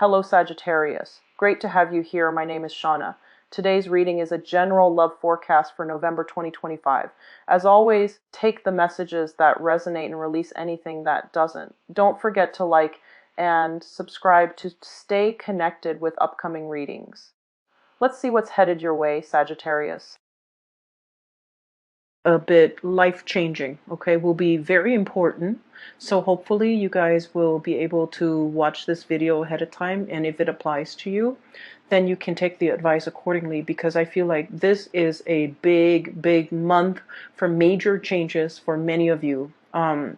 Hello Sagittarius. Great to have you here. My name is Shauna. Today's reading is a general love forecast for November 2025. As always, take the messages that resonate and release anything that doesn't. Don't forget to like and subscribe to stay connected with upcoming readings. Let's see what's headed your way, Sagittarius. A bit life-changing, okay, will be very important. So hopefully you guys will be able to watch this video ahead of time, and if it applies to you, then you can take the advice accordingly, because I feel like this is a big month for major changes for many of you. The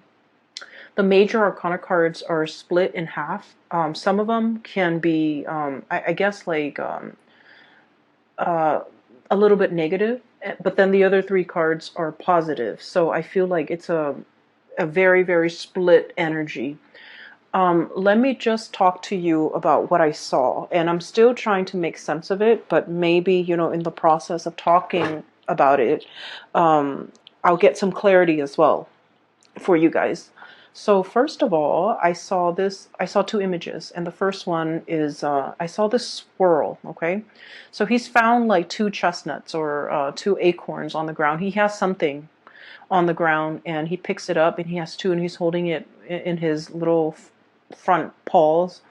major arcana cards are split in half. Some of them can be, I guess, like a little bit negative, but then the other three cards are positive. So I feel like it's a very split energy. Let me just talk to you about what I saw, and I'm still trying to make sense of it, but maybe, you know, in the process of talking about it, I'll get some clarity as well for you guys. So first of all, I saw two images, and the first one is, I saw this squirrel, okay? So he's found like two chestnuts or two acorns on the ground. He has something on the ground, and he picks it up, and he has two, and he's holding it in his little front paws.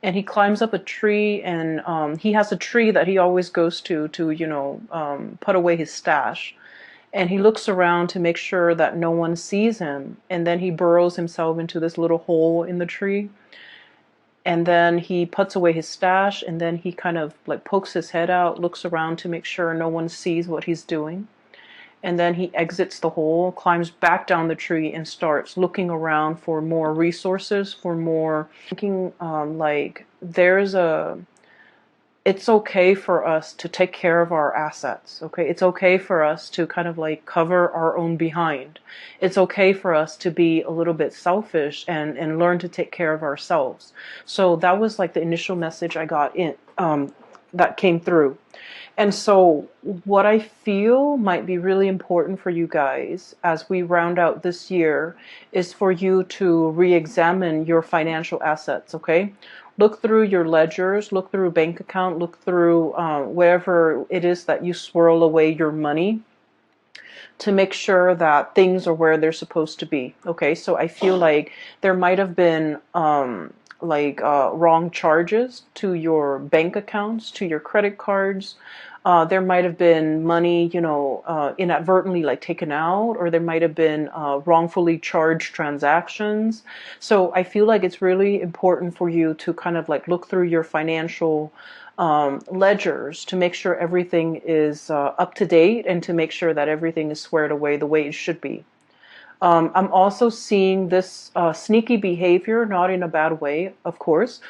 And he climbs up a tree, and he has a tree that he always goes to you know, put away his stash. And he looks around to make sure that no one sees him. And then he burrows himself into this little hole in the tree. And then he puts away his stash, and then he kind of like pokes his head out, looks around to make sure no one sees what he's doing. And then he exits the hole, climbs back down the tree, and starts looking around for more resources, for more thinking, like it's okay for us to take care of our assets, okay? It's okay for us to kind of like cover our own behind. It's okay for us to be a little bit selfish and learn to take care of ourselves. So that was like the initial message I got in, that came through. And so what I feel might be really important for you guys as we round out this year is for you to re-examine your financial assets, okay? Look through your ledgers, look through bank account, look through wherever it is that you swirl away your money, to make sure that things are where they're supposed to be. Okay, so I feel like there might have been wrong charges to your bank accounts, to your credit cards. There might have been money, you know, inadvertently like taken out, or there might have been wrongfully charged transactions. So I feel like it's really important for you to kind of like look through your financial ledgers to make sure everything is up to date, and to make sure that everything is squared away the way it should be. I'm also seeing this sneaky behavior, not in a bad way, of course,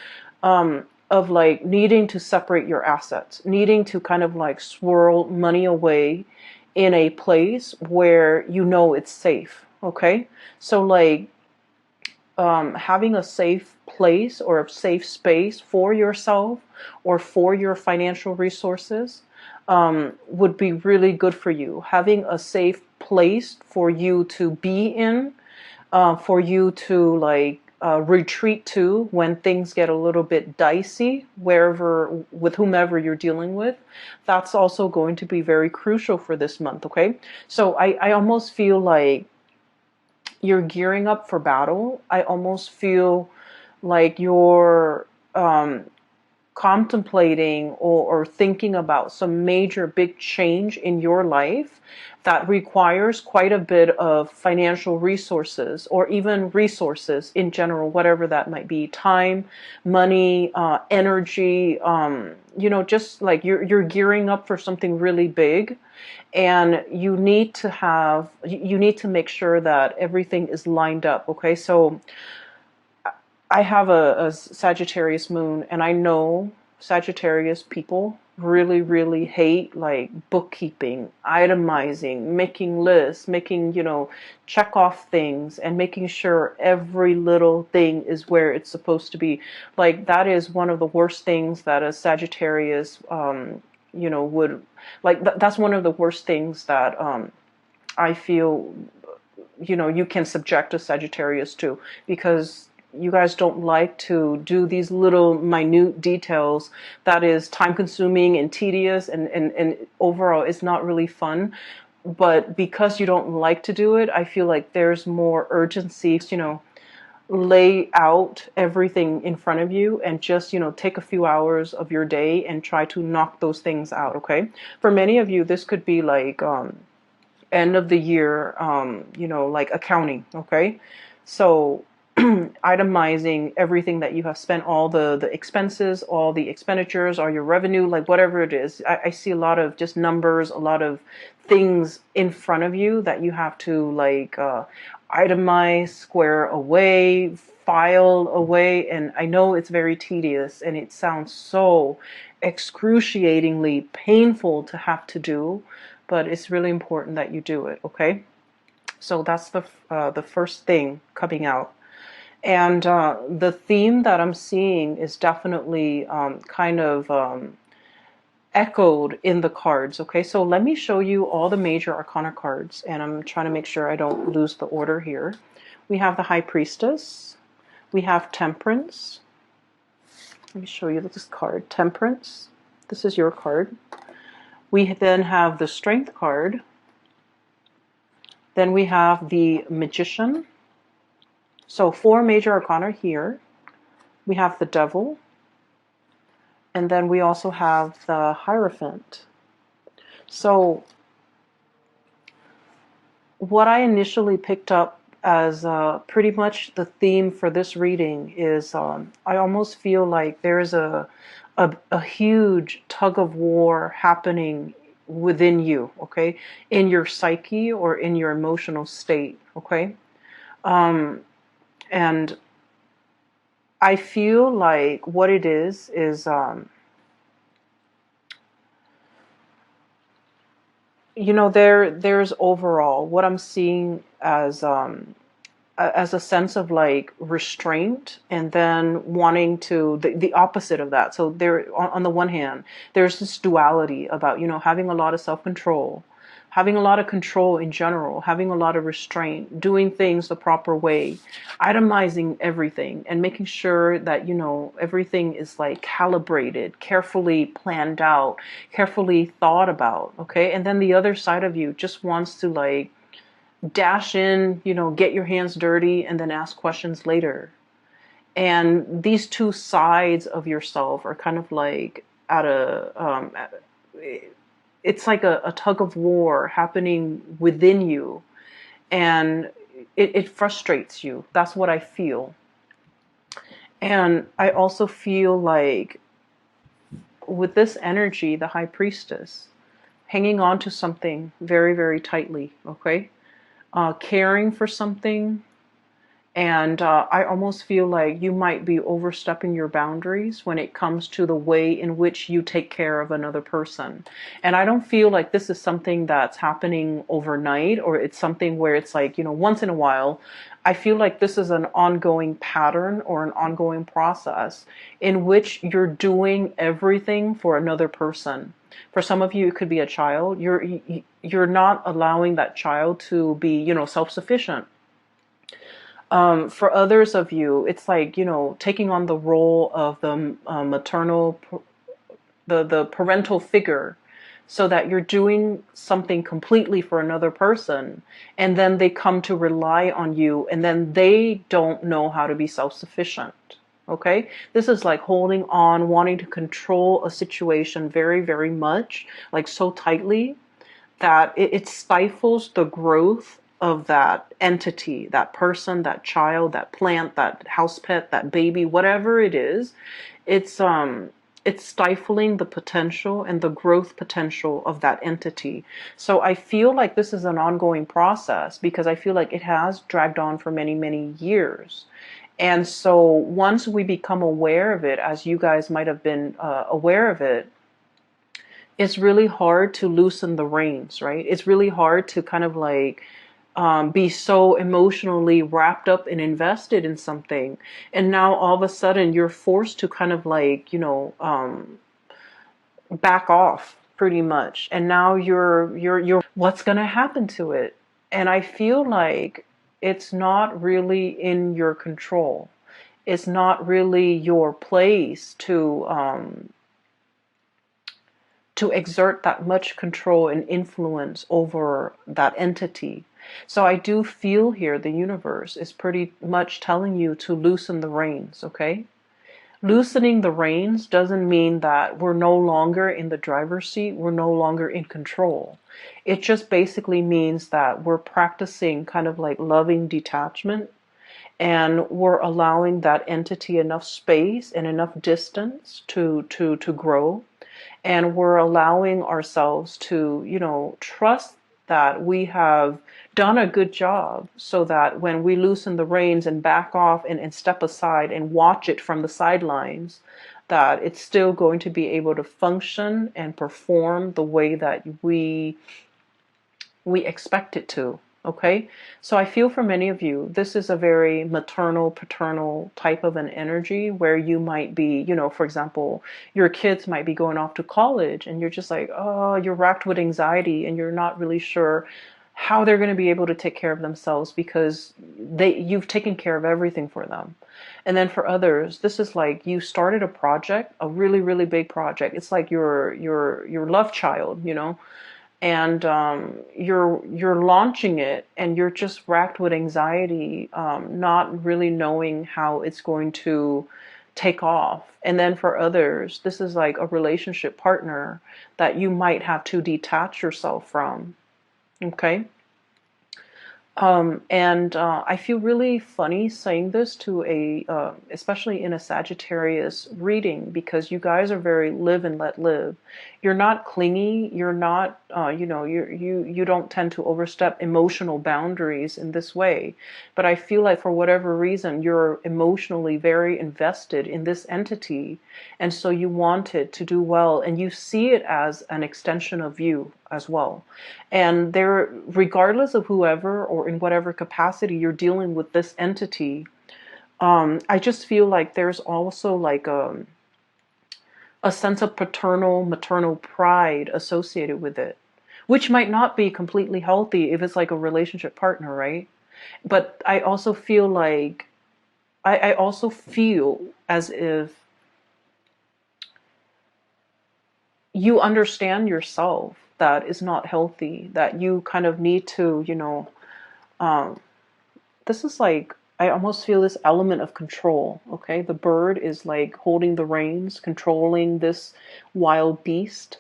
of like needing to separate your assets, needing to kind of like swirl money away in a place where you know it's safe, okay? So like having a safe place or a safe space for yourself or for your financial resources would be really good for you. Having a safe place for you to be in, for you to like retreat to when things get a little bit dicey, wherever, with whomever you're dealing with. That's also going to be very crucial for this month, okay? So I almost feel like you're gearing up for battle. I almost feel like you're contemplating or thinking about some major big change in your life that requires quite a bit of financial resources, or even resources in general, whatever that might be: time, money, energy, you know, just like you're gearing up for something really big, and you need to make sure that everything is lined up, okay? So I have a Sagittarius moon, and I know Sagittarius people really hate like bookkeeping, itemizing, making lists, making, you know, check off things, and making sure every little thing is where it's supposed to be. Like that is one of the worst things that a Sagittarius, you know, would like. That's one of the worst things that I feel, you know, you can subject a Sagittarius to, because you guys don't like to do these little minute details that is time consuming and tedious, and overall it's not really fun. But because you don't like to do it, I feel like there's more urgency, lay out everything in front of you and just, take a few hours of your day and try to knock those things out. Okay. For many of you, this could be like, end of the year, like accounting. Okay. So itemizing everything that you have spent, all the expenses, all the expenditures, all your revenue, like whatever it is. I see a lot of just numbers, a lot of things in front of you that you have to like itemize, square away, file away. And I know it's very tedious and it sounds so excruciatingly painful to have to do, but it's really important that you do it. Okay. So that's the first thing coming out. And the theme that I'm seeing is definitely kind of echoed in the cards. Okay, so let me show you all the major arcana cards, and I'm trying to make sure I don't lose the order here. We have the High Priestess. We have Temperance. Let me show you this card, Temperance. This is your card. We then have the Strength card. Then we have the Magician. So 4 major arcana here. We have the Devil. And then we also have the Hierophant. So what I initially picked up as pretty much the theme for this reading is I almost feel like there's a huge tug of war happening within you, okay, in your psyche or in your emotional state, okay. And I feel like what it is there's overall what I'm seeing as a sense of like restraint, and then wanting to the opposite of that. So there, on the one hand, there's this duality about having a lot of self-control, having a lot of control in general, having a lot of restraint, doing things the proper way, itemizing everything, and making sure that everything is like calibrated, carefully planned out, carefully thought about. Okay. And then the other side of you just wants to like dash in, get your hands dirty and then ask questions later. And these two sides of yourself are kind of like it's like a tug of war happening within you, and it frustrates you. That's what I feel. And I also feel like with this energy, the High Priestess, hanging on to something very, very tightly, okay? Caring for something. And I almost feel like you might be overstepping your boundaries when it comes to the way in which you take care of another person. And I don't feel like this is something that's happening overnight, or it's something where it's like, once in a while. I feel like this is an ongoing pattern or an ongoing process in which you're doing everything for another person. For some of you, it could be a child. You're not allowing that child to be, self-sufficient. For others of you, it's like, taking on the role of the maternal, the parental figure, so that you're doing something completely for another person, and then they come to rely on you, and then they don't know how to be self-sufficient. Okay? This is like holding on, wanting to control a situation very, very much, like so tightly that it stifles the growth of that entity, that person, that child, that plant, that house pet, that baby, whatever it is. It's stifling the potential and the growth potential of that entity. So I feel like this is an ongoing process, because I feel like it has dragged on for many, many years. And so once we become aware of it, as you guys might have been aware of it, it's really hard to loosen the reins, right? It's really hard to kind of like be so emotionally wrapped up and invested in something, and now all of a sudden you're forced to kind of like back off pretty much, and now you're what's going to happen to it. And I feel like it's not really in your control. It's not really your place to exert that much control and influence over that entity. So I do feel here the universe is pretty much telling you to loosen the reins, okay? Loosening the reins doesn't mean that we're no longer in the driver's seat, we're no longer in control. It just basically means that we're practicing kind of like loving detachment, and we're allowing that entity enough space and enough distance to grow, and we're allowing ourselves to, trust that we have done a good job, so that when we loosen the reins and back off and step aside and watch it from the sidelines, that it's still going to be able to function and perform the way that we expect it to. Okay, so I feel for many of you, this is a very maternal, paternal type of an energy, where you might be, for example, your kids might be going off to college, and you're just like, oh, you're racked with anxiety, and you're not really sure how they're going to be able to take care of themselves, because you've taken care of everything for them. And then for others, this is like you started a project, a really, really big project. It's like your love child, and you're launching it, and you're just racked with anxiety, not really knowing how it's going to take off. And then for others, this is like a relationship partner that you might have to detach yourself from. Okay. And I feel really funny saying this to especially in a Sagittarius reading, because you guys are very live and let live. You're not clingy. You're not, you don't tend to overstep emotional boundaries in this way. But I feel like for whatever reason, you're emotionally very invested in this entity. And so you want it to do well, and you see it as an extension of you as well. And there, regardless of whoever or in whatever capacity you're dealing with this entity, I just feel like there's also like a sense of paternal, maternal pride associated with it, which might not be completely healthy if it's like a relationship partner, right? But I also feel like, I also feel as if you understand yourself that is not healthy, that you kind of need to, um, this is like, I almost feel this element of control, okay? The bird is like holding the reins, controlling this wild beast.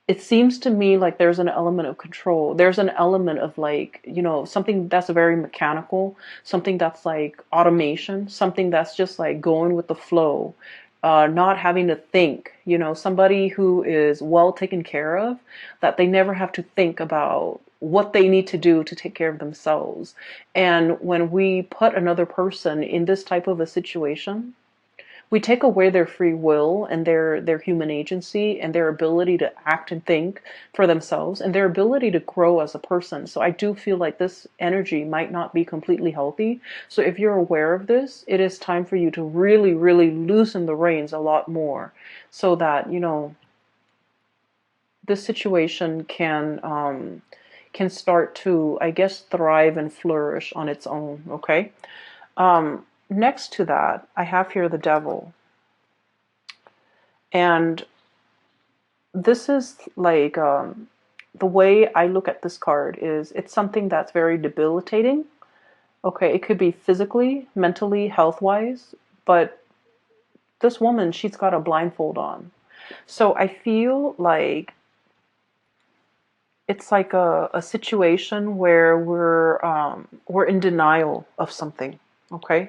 It seems to me like there's an element of control. There's an element of like, something that's very mechanical, something that's like automation, something that's just like going with the flow, not having to think, somebody who is well taken care of, that they never have to think about what they need to do to take care of themselves. And when we put another person in this type of a situation, we take away their free will and their human agency and their ability to act and think for themselves and their ability to grow as a person. So I do feel like this energy might not be completely healthy. So if you're aware of this, it is time for you to really, really loosen the reins a lot more, so that, this situation can start to, I guess, thrive and flourish on its own. Okay. Next to that, I have here the devil. And this is like, the way I look at this card is, it's something that's very debilitating. Okay, it could be physically, mentally, health-wise, but this woman, she's got a blindfold on. So I feel like it's like a situation where we're in denial of something. Okay.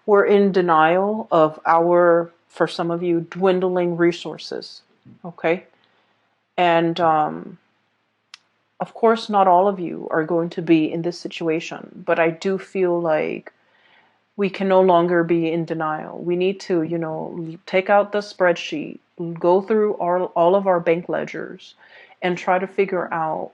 We're in denial of for some of you, dwindling resources. Okay. And of course, not all of you are going to be in this situation, but I do feel like we can no longer be in denial. We need to, take out the spreadsheet, go through all of our bank ledgers, and try to figure out,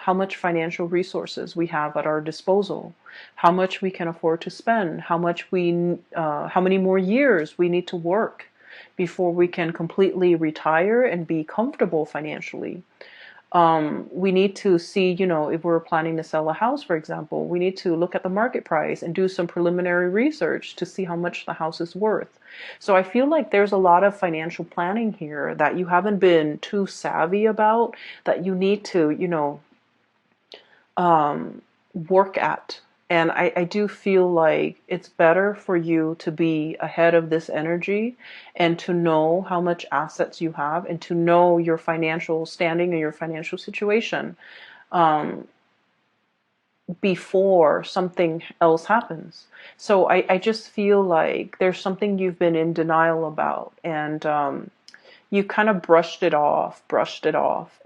how much financial resources we have at our disposal, how much we can afford to spend, how many more years we need to work before we can completely retire and be comfortable financially. We need to see, if we're planning to sell a house, for example, we need to look at the market price and do some preliminary research to see how much the house is worth. So I feel like there's a lot of financial planning here that you haven't been too savvy about, that you need to, work at. And I do feel like it's better for you to be ahead of this energy and to know how much assets you have and to know your financial standing and your financial situation before something else happens. So I just feel like there's something you've been in denial about, and you kind of brushed it off.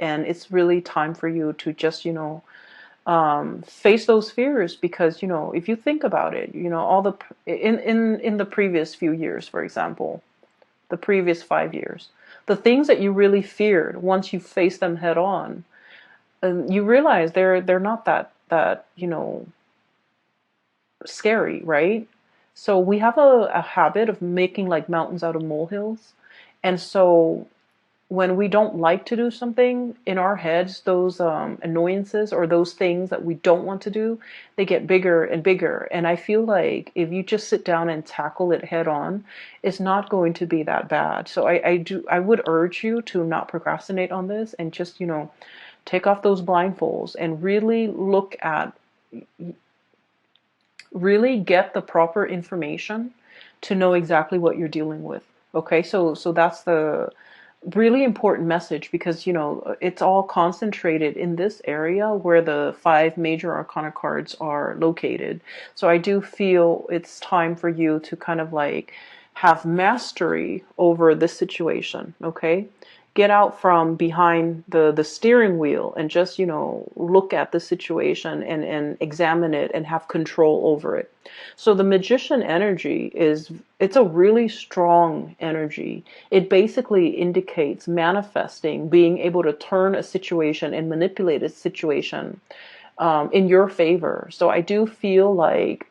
And it's really time for you to just, face those fears, because if you think about it, all the in the previous few years, for example, the previous 5 years, the things that you really feared, once you face them head on, you realize they're not that scary, right? So we have a habit of making like mountains out of molehills, and so when we don't like to do something, in our heads, those annoyances or those things that we don't want to do, they get bigger and bigger. And I feel like if you just sit down and tackle it head on, it's not going to be that bad. So I would urge you to not procrastinate on this, and just, take off those blindfolds and really look at, really get the proper information to know exactly what you're dealing with. Okay, so that's the really important message, because it's all concentrated in this area where the 5 major arcana cards are located. So I do feel it's time for you to kind of like have mastery over this situation. Okay, get out from behind the steering wheel and just look at the situation and examine it and have control over it. So the magician energy it's a really strong energy. It basically indicates manifesting, being able to turn a situation and manipulate a situation in your favor. So I do feel like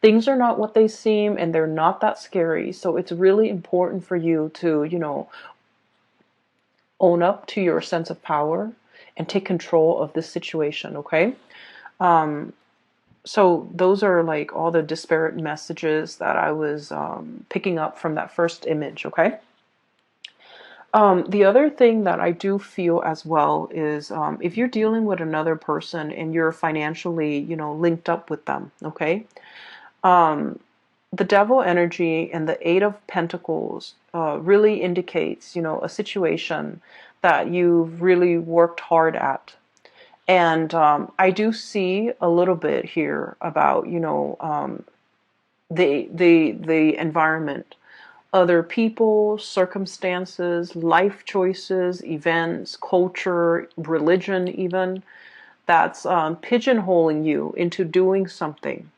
things are not what they seem, and they're not that scary. So it's really important for you to own up to your sense of power and take control of this situation. Okay, so those are like all the disparate messages that I was picking up from that first image. Okay, the other thing that I do feel as well is if you're dealing with another person and you're financially linked up with them. Okay, the devil energy and the 8 of Pentacles really indicates, a situation that you've really worked hard at. And I do see a little bit here about, the environment, other people, circumstances, life choices, events, culture, religion, even, that's pigeonholing you into doing something,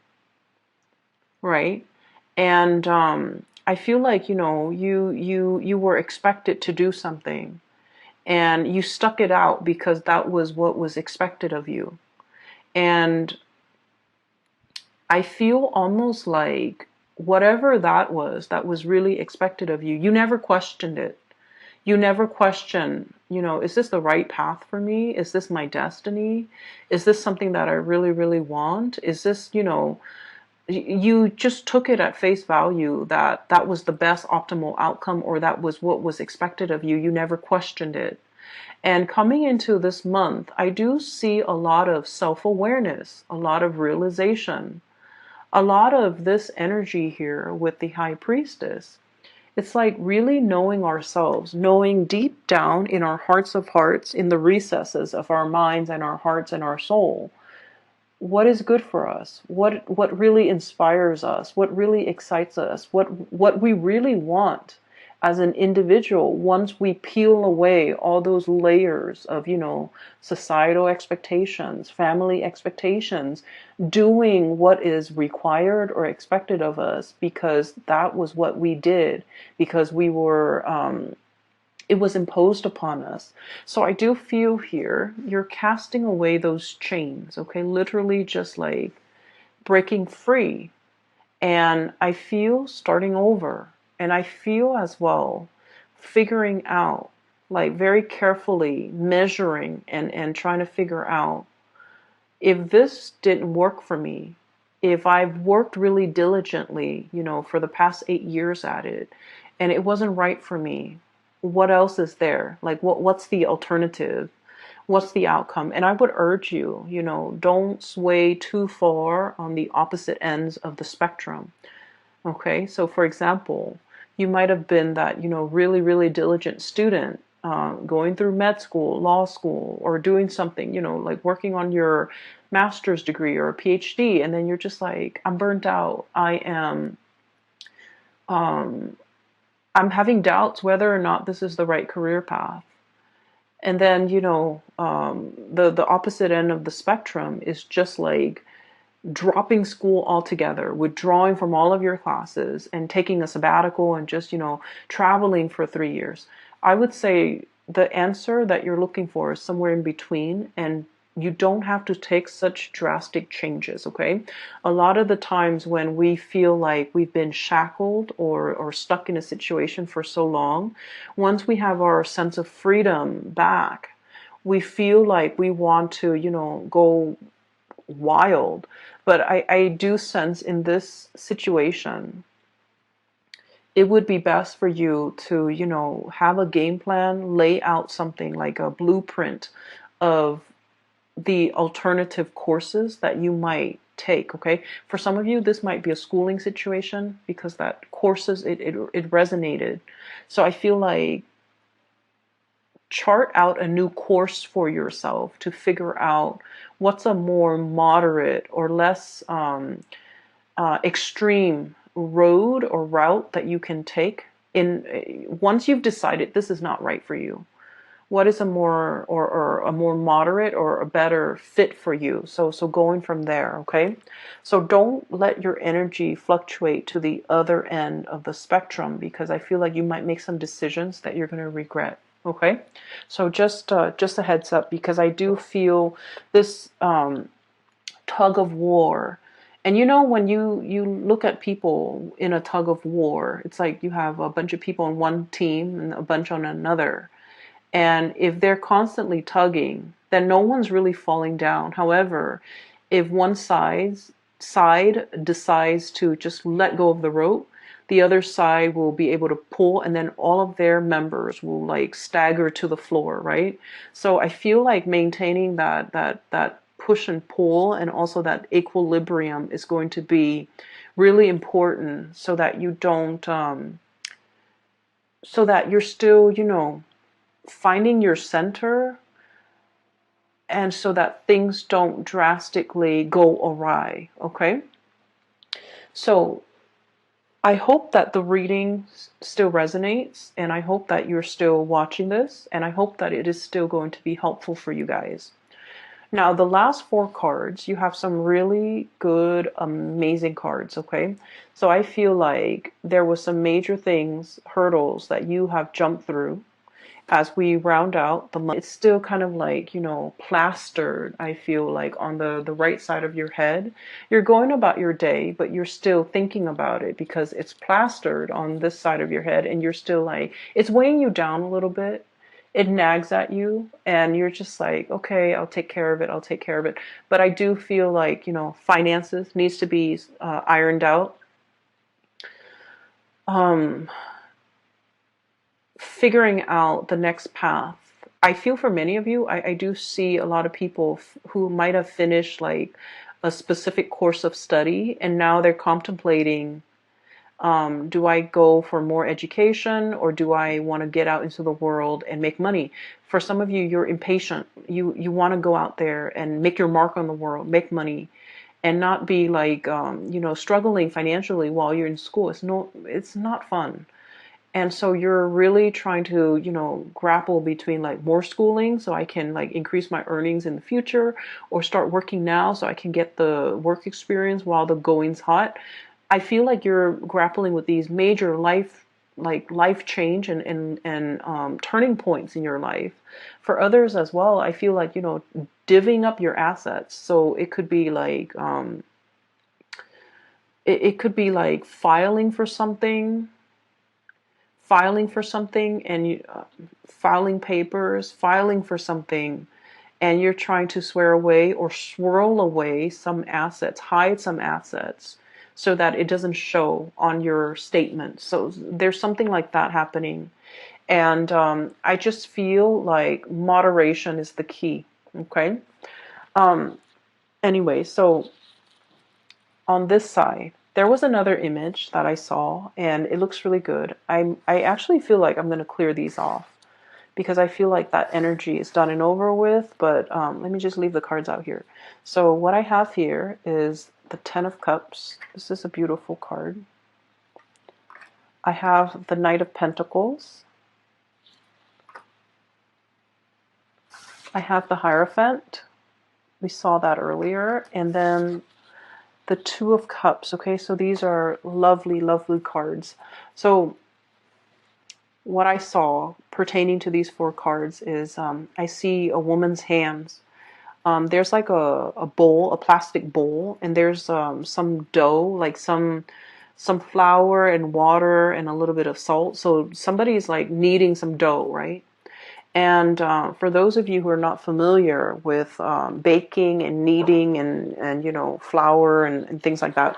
right? And I feel like you were expected to do something, and you stuck it out because that was what was expected of you. And I feel almost like whatever that was really expected of you, you never questioned it. You never question, is this the right path for me? Is this my destiny? Is this something that I really, really want? Is this, you just took it at face value that that was the best optimal outcome, or that was what was expected of you. You never questioned it. And coming into this month, I do see a lot of self-awareness, a lot of realization, a lot of this energy here with the High Priestess. It's like really knowing ourselves, knowing deep down in our hearts of hearts, in the recesses of our minds and our hearts and our soul, what is good for us, what really inspires us, what really excites us, what we really want as an individual, once we peel away all those layers of societal expectations, family expectations, doing what is required or expected of us because that was what we did, because we were it was imposed upon us. So I do feel here you're casting away those chains, okay? Literally just like breaking free. And I feel starting over. And I feel as well figuring out like very carefully measuring and trying to figure out, if this didn't work for me, if I've worked really diligently, for the past 8 years at it, and it wasn't right for me, what else is there? Like, what's the alternative? What's the outcome? And I would urge you, don't sway too far on the opposite ends of the spectrum. Okay, so for example, you might have been that, really, really diligent student, going through med school, law school, or doing something, like working on your master's degree or a PhD, and then you're just like, I'm burnt out. Um, I'm having doubts whether or not this is the right career path. And then, the opposite end of the spectrum is just like dropping school altogether, withdrawing from all of your classes and taking a sabbatical and just, traveling for 3 years. I would say the answer that you're looking for is somewhere in between, and you don't have to take such drastic changes, okay? A lot of the times when we feel like we've been shackled or stuck in a situation for so long, once we have our sense of freedom back, we feel like we want to, go wild. But I do sense in this situation, it would be best for you to, have a game plan, lay out something like a blueprint of the alternative courses that you might take. Okay, for some of you this might be a schooling situation, because that courses, it resonated. So I feel like chart out a new course for yourself to figure out what's a more moderate or less extreme road or route that you can take in once you've decided this is not right for you. What is a more or a more moderate or a better fit for you? So going from there, okay? So don't let your energy fluctuate to the other end of the spectrum, because I feel like you might make some decisions that you're going to regret. Okay, so just a heads up, because I do feel this tug of war. And when you look at people in a tug of war, it's like you have a bunch of people on one team and a bunch on another. And if they're constantly tugging, then no one's really falling down. However, if one side decides to just let go of the rope, the other side will be able to pull, and then all of their members will like stagger to the floor, right? So I feel like maintaining that push and pull, and also that equilibrium, is going to be really important, so that you don't so that you're still, finding your center, and so that things don't drastically go awry. Okay, so I hope that the reading still resonates, and I hope that you're still watching this, and I hope that it is still going to be helpful for you guys. Now, the last 4 cards, you have some really good, amazing cards, okay? So I feel like there was some major things, hurdles that you have jumped through. As we round out the month, it's still kind of like, plastered, I feel like, on the right side of your head. You're going about your day, but you're still thinking about it because it's plastered on this side of your head, and you're still like, it's weighing you down a little bit. It nags at you, and you're just like, okay, I'll take care of it. I'll take care of it. But I do feel like, finances needs to be ironed out. Figuring out the next path. I feel for many of you, I do see a lot of people who might have finished like a specific course of study, and now they're contemplating, do I go for more education, or do I want to get out into the world and make money? For some of you, you're impatient. You want to go out there and make your mark on the world, make money, and not be like, struggling financially while you're in school. It's not fun. And so you're really trying to, grapple between like more schooling so I can like increase my earnings in the future, or start working now so I can get the work experience while the going's hot. I feel like you're grappling with these major life change and turning points in your life. For others as well, I feel like, divvying up your assets. So it could be like, it could be like filing for something, filing for something, and you filing papers, filing for something, and you're trying to swear away or swirl away some assets, hide some assets, so that it doesn't show on your statement. So there's something like that happening. And I just feel like moderation is the key. Okay. Anyway, so on this side, there was another image that I saw, and it looks really good. I actually feel like I'm going to clear these off because I feel like that energy is done and over with. But let me just leave the cards out here. So what I have here is the Ten of Cups. This is a beautiful card. I have the Knight of Pentacles. I have the Hierophant. We saw that earlier. And then the Two of Cups. Okay, so these are lovely, lovely cards. So what I saw pertaining to these four cards is I see a woman's hands. There's like a bowl, a plastic bowl, and there's some dough, like some flour and water and a little bit of salt. So somebody's like kneading some dough, right? And for those of you who are not familiar with baking and kneading and you know, flour and things like that,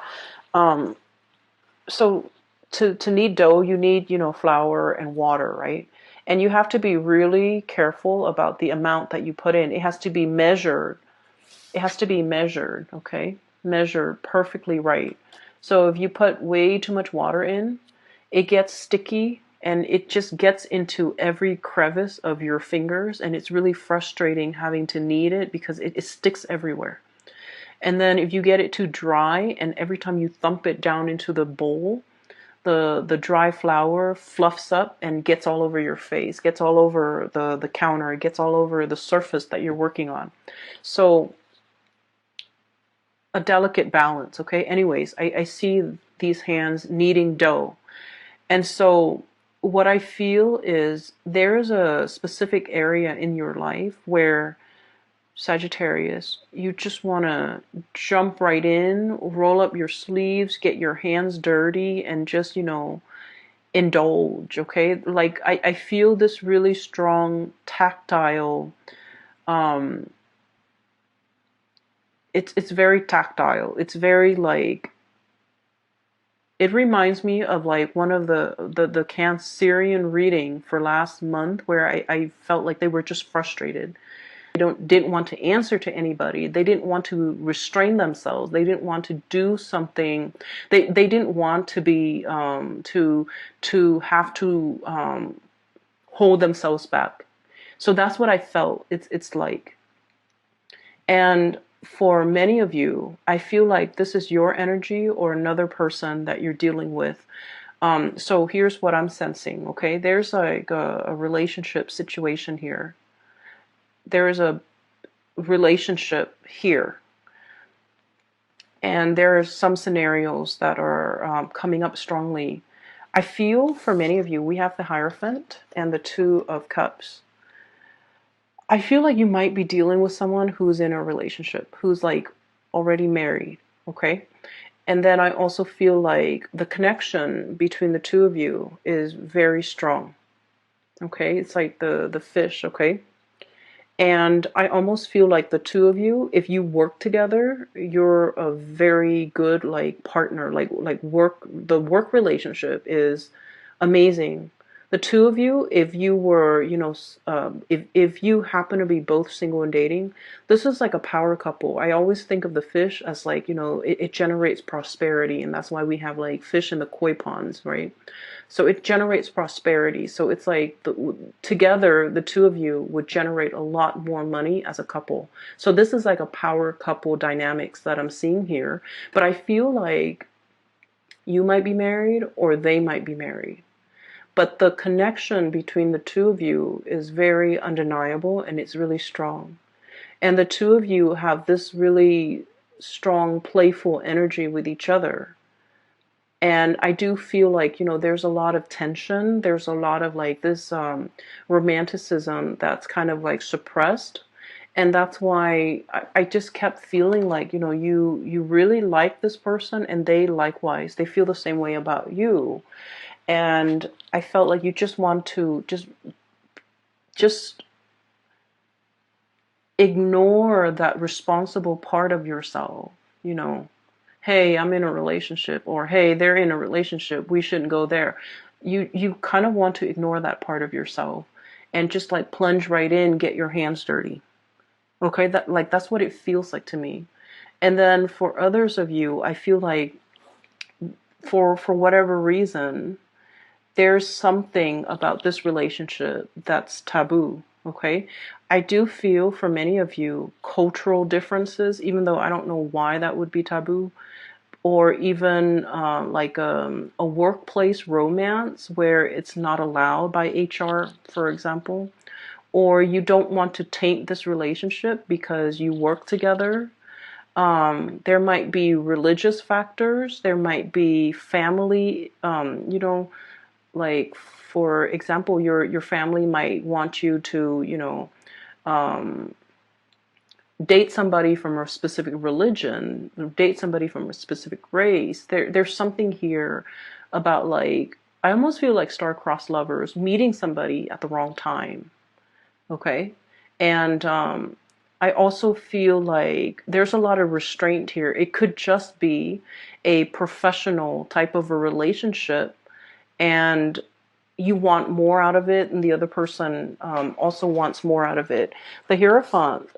so to knead dough, you need, you know, flour and water, right? And you have to be really careful about the amount that you put in. It has to be measured. It has to be measured, okay? Measured perfectly right. So if you put way too much water in, it gets sticky and it just gets into every crevice of your fingers, and it's really frustrating having to knead it because it sticks everywhere. And then if you get it too dry, and every time you thump it down into the bowl, the dry flour fluffs up and gets all over your face, gets all over the counter, it gets all over the surface that you're working on. So a delicate balance, okay? Anyways, I see these hands kneading dough. And so what I feel is there's a specific area in your life where, Sagittarius, you just want to jump right in, roll up your sleeves, get your hands dirty, and just, you know, indulge, okay? Like, I feel this really strong tactile, it's very tactile. It's very like, it reminds me of like one of the Cancerian reading for last month where I felt like they were just frustrated. They didn't want to answer to anybody. They didn't want to restrain themselves. They didn't want to do something. They didn't want to be to have to hold themselves back. So that's what I felt. It's like, and for many of you, I feel like this is your energy or another person that you're dealing with. So here's what I'm sensing. Okay, there's like a relationship situation here. There is a relationship here, and there are some scenarios that are coming up strongly. I feel for many of you, we have the Hierophant and the Two of Cups. I feel like you might be dealing with someone who's in a relationship, who's like already married, okay? And then I also feel like the connection between the two of you is very strong, okay? It's like the fish, okay? And I almost feel like the two of you, if you work together, you're a very good like partner. Like work, the work relationship is amazing. The two of you, if you were, you know, if you happen to be both single and dating, this is like a power couple. I always think of the fish as like, you know, it generates prosperity, and that's why we have like fish in the koi ponds, right? So it generates prosperity. So it's like together, the two of you would generate a lot more money as a couple. So this is like a power couple dynamics that I'm seeing here. But I feel like you might be married or they might be married. But the connection between the two of you is very undeniable, and it's really strong. And the two of you have this really strong, playful energy with each other. And I do feel like, you know, there's a lot of tension. There's a lot of like this romanticism that's kind of like suppressed. And that's why I just kept feeling like, you know, you really like this person, and they likewise, they feel the same way about you. And I felt like you just want to just ignore that responsible part of yourself, you know. Hey, I'm in a relationship, or hey, they're in a relationship, we shouldn't go there. You kind of want to ignore that part of yourself and just like plunge right in, get your hands dirty. Okay, that's what it feels like to me. And then for others of you, I feel like for whatever reason, there's something about this relationship that's taboo. Okay, I do feel for many of you cultural differences, even though I don't know why that would be taboo, or even like a workplace romance where it's not allowed by HR, for example, or you don't want to taint this relationship because you work together. There might be religious factors, there might be family, like for example, your family might want you to, um, date somebody from a specific religion, date somebody from a specific race. There's something here about like I almost feel like star-crossed lovers meeting somebody at the wrong time. Okay, and I also feel like there's a lot of restraint here. It could just be a professional type of a relationship, and you want more out of it, and the other person also wants more out of it. The Hierophant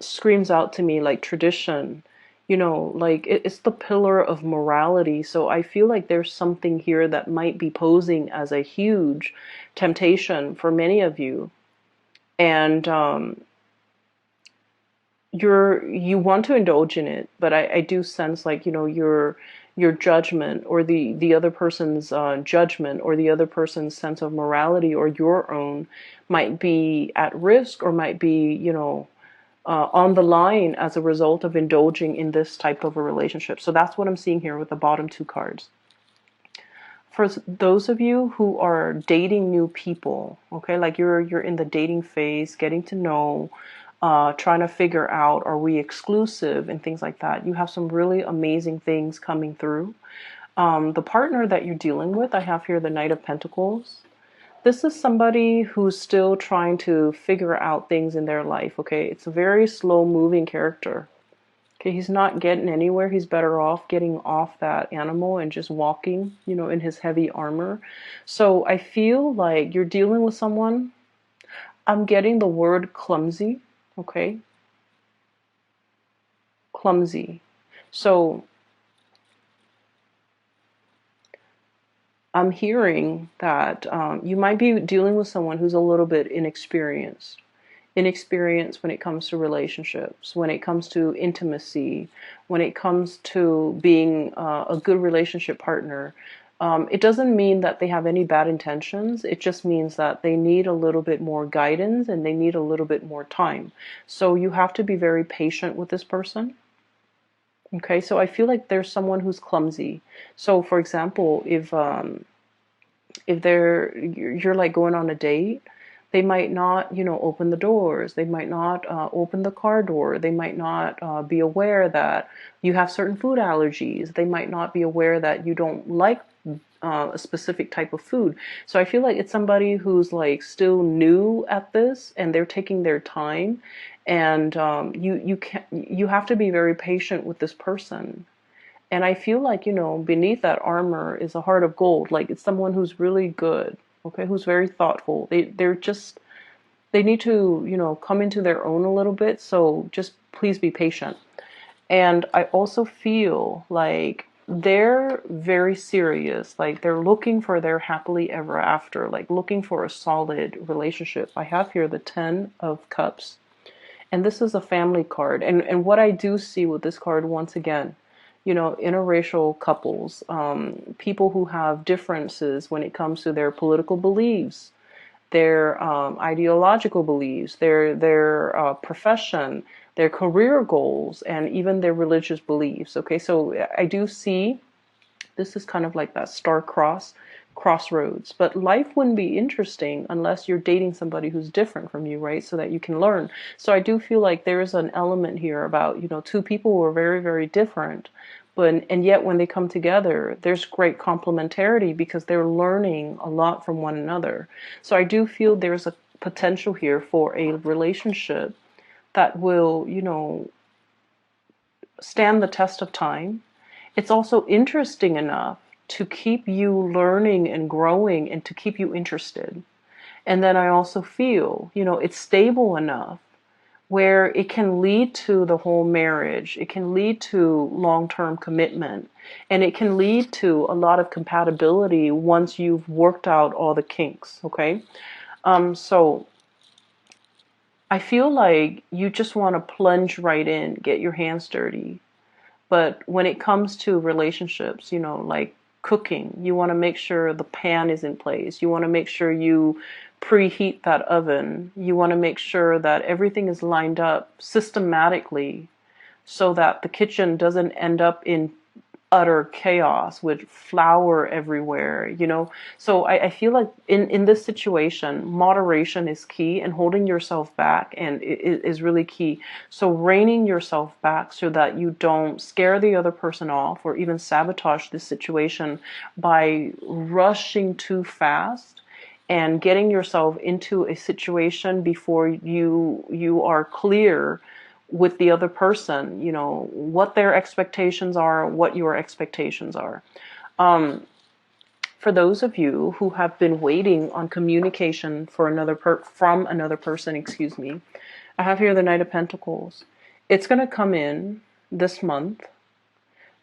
screams out to me like tradition, like it's the pillar of morality. So I feel like there's something here that might be posing as a huge temptation for many of you. And you want to indulge in it, but I do sense like your judgment, or the other person's judgment, or the other person's sense of morality, or your own might be at risk, or might be on the line as a result of indulging in this type of a relationship. So that's what I'm seeing here with the bottom two cards. For those of you who are dating new people, okay, like you're in the dating phase, getting to know, trying to figure out, are we exclusive and things like that. You have some really amazing things coming through. The partner that you're dealing with, I have here the Knight of Pentacles. This is somebody who's still trying to figure out things in their life, okay? It's a very slow moving character. Okay, he's not getting anywhere. He's better off getting off that animal and just walking, in his heavy armor. So I feel like you're dealing with someone. I'm getting the word clumsy, okay? Clumsy. So I'm hearing that you might be dealing with someone who's a little bit inexperienced. Inexperience when it comes to relationships, when it comes to intimacy, when it comes to being a good relationship partner. It doesn't mean that they have any bad intentions. It just means that they need a little bit more guidance and they need a little bit more time. So you have to be very patient with this person. Okay, so I feel like there's someone who's clumsy. So for example, if you're like going on a date, they might not, open the doors. They might not open the car door. They might not be aware that you have certain food allergies. They might not be aware that you don't like a specific type of food. So I feel like it's somebody who's like still new at this, and they're taking their time. And you have to be very patient with this person. And I feel like, beneath that armor is a heart of gold. Like it's someone who's really good, okay, who's very thoughtful. They need to, come into their own a little bit. So just please be patient. And I also feel like they're very serious. Like they're looking for their happily ever after, like looking for a solid relationship. I have here the 10 of Cups. And this is a family card. And what I do see with this card, once again, interracial couples, people who have differences when it comes to their political beliefs, their ideological beliefs, their profession, their career goals, and even their religious beliefs. Okay, so I do see this is kind of like that crossroads. But life wouldn't be interesting unless you're dating somebody who's different from you, right? So that you can learn. So I do feel like there is an element here about, two people who are very, very different, and yet when they come together, there's great complementarity because they're learning a lot from one another. So I do feel there's a potential here for a relationship that will, stand the test of time. It's also interesting enough to keep you learning and growing and to keep you interested. And then I also feel, it's stable enough where it can lead to the whole marriage. It can lead to long-term commitment. And it can lead to a lot of compatibility once you've worked out all the kinks, okay? So I feel like you just want to plunge right in, get your hands dirty. But when it comes to relationships, like cooking, you want to make sure the pan is in place. You want to make sure you preheat that oven. You want to make sure that everything is lined up systematically so that the kitchen doesn't end up in utter chaos with flour everywhere. So I feel like in this situation, moderation is key, and holding yourself back and is really key. So reining yourself back so that you don't scare the other person off or even sabotage the situation by rushing too fast and getting yourself into a situation before you are clear with the other person, what their expectations are, what your expectations are. For those of you who have been waiting on communication for from another person, excuse me, I have here the Knight of Pentacles. It's going to come in this month,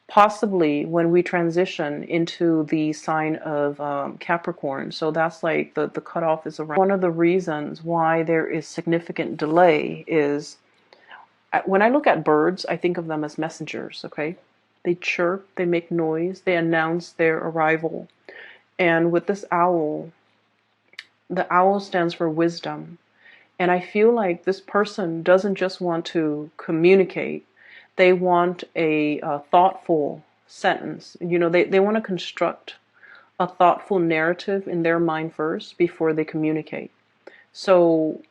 possibly when we transition into the sign of Capricorn. So that's like the cutoff is around. One of the reasons why there is significant delay is when I look at birds, I think of them as messengers, okay? They chirp, they make noise, they announce their arrival. And with this owl, the owl stands for wisdom. And I feel like this person doesn't just want to communicate, they want a thoughtful sentence. They want to construct a thoughtful narrative in their mind first before they communicate. So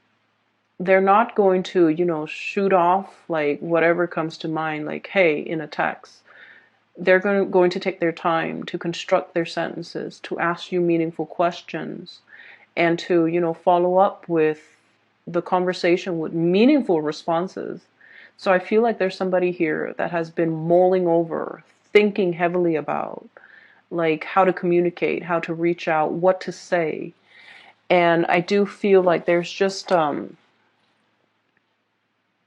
they're not going to, shoot off like whatever comes to mind, like, hey, in a text. They're going to take their time to construct their sentences, to ask you meaningful questions, and to, follow up with the conversation with meaningful responses. So I feel like there's somebody here that has been mulling over, thinking heavily about, like, how to communicate, how to reach out, what to say. And I do feel like there's just,